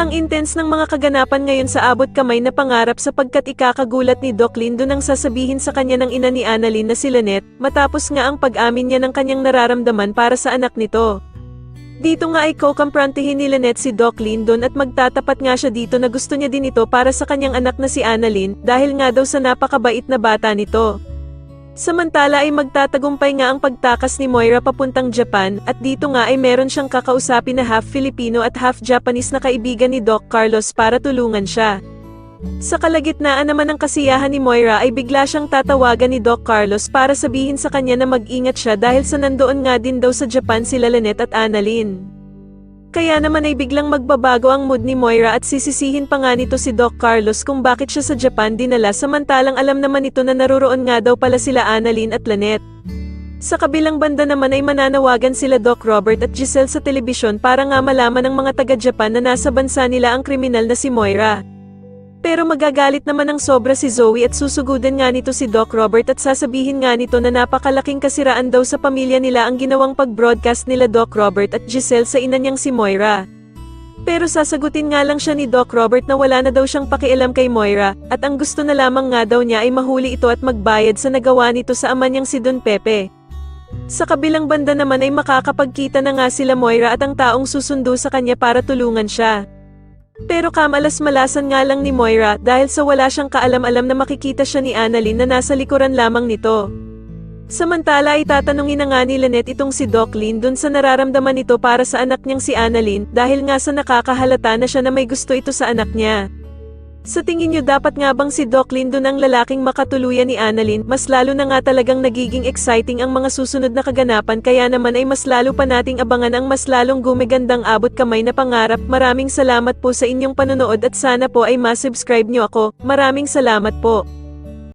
Ang intense ng mga kaganapan ngayon sa abot kamay na pangarap sapagkat ikakagulat ni Doc Lindo nang sasabihin sa kanya ng ina ni Annalyn na si Lynette, matapos nga ang pag-amin niya ng kanyang nararamdaman para sa anak nito. Dito nga ay kukumprantihin ni Lynette si Doc Lindon at magtatapat nga siya dito na gusto niya din ito para sa kanyang anak na si Annalyn, dahil nga daw sa napakabait na bata nito. Samantala ay magtatagumpay nga ang pagtakas ni Moira papuntang Japan, at dito nga ay meron siyang kakausapin na half Filipino at half Japanese na kaibigan ni Doc Carlos para tulungan siya. Sa kalagitnaan naman ng kasiyahan ni Moira ay bigla siyang tatawagan ni Doc Carlos para sabihin sa kanya na mag-ingat siya dahil sa nandoon nga din daw sa Japan sila Lynette at Annalyn. Kaya naman ay biglang magbabago ang mood ni Moira at sisisihin pa nga nito si Doc Carlos kung bakit siya sa Japan dinala, samantalang alam naman nito na naroroon nga daw pala sila Annalyn at Lynette. Sa kabilang banda naman ay mananawagan sila Doc Robert at Giselle sa telebisyon para nga malaman ng mga taga-Japan na nasa bansa nila ang kriminal na si Moira. Pero magagalit naman ng sobra si Zoe at susugudan nga nito si Doc Robert at sasabihin nga nito na napakalaking kasiraan daw sa pamilya nila ang ginawang pag-broadcast nila Doc Robert at Giselle sa ina niyang si Moira. Pero sasagutin nga lang siya ni Doc Robert na wala na daw siyang pakialam kay Moira, at ang gusto na lamang nga daw niya ay mahuli ito at magbayad sa nagawa nito sa ama niyang si Don Pepe. Sa kabilang banda naman ay makakapagkita na nga sila Moira at ang taong susundo sa kanya para tulungan siya. Pero kamalas-malasan nga lang ni Moira dahil sa wala siyang kaalam-alam na makikita siya ni Annalyn na nasa likuran lamang nito. Samantala ay tatanungin na nga ni Lynette itong si Doc Lindon sa nararamdaman nito para sa anak niyang si Annalyn dahil nga sa nakakahalata na siya na may gusto ito sa anak niya. Sa tingin niyo dapat nga bang si Doc Lindon ang lalaking makatuluyan ni Annalyn? Mas lalo na nga talagang nagiging exciting ang mga susunod na kaganapan, kaya naman ay mas lalo pa nating abangan ang mas lalong gumigandang abot kamay na pangarap. Maraming salamat po sa inyong panonood at sana po ay ma-subscribe niyo ako. Maraming salamat po.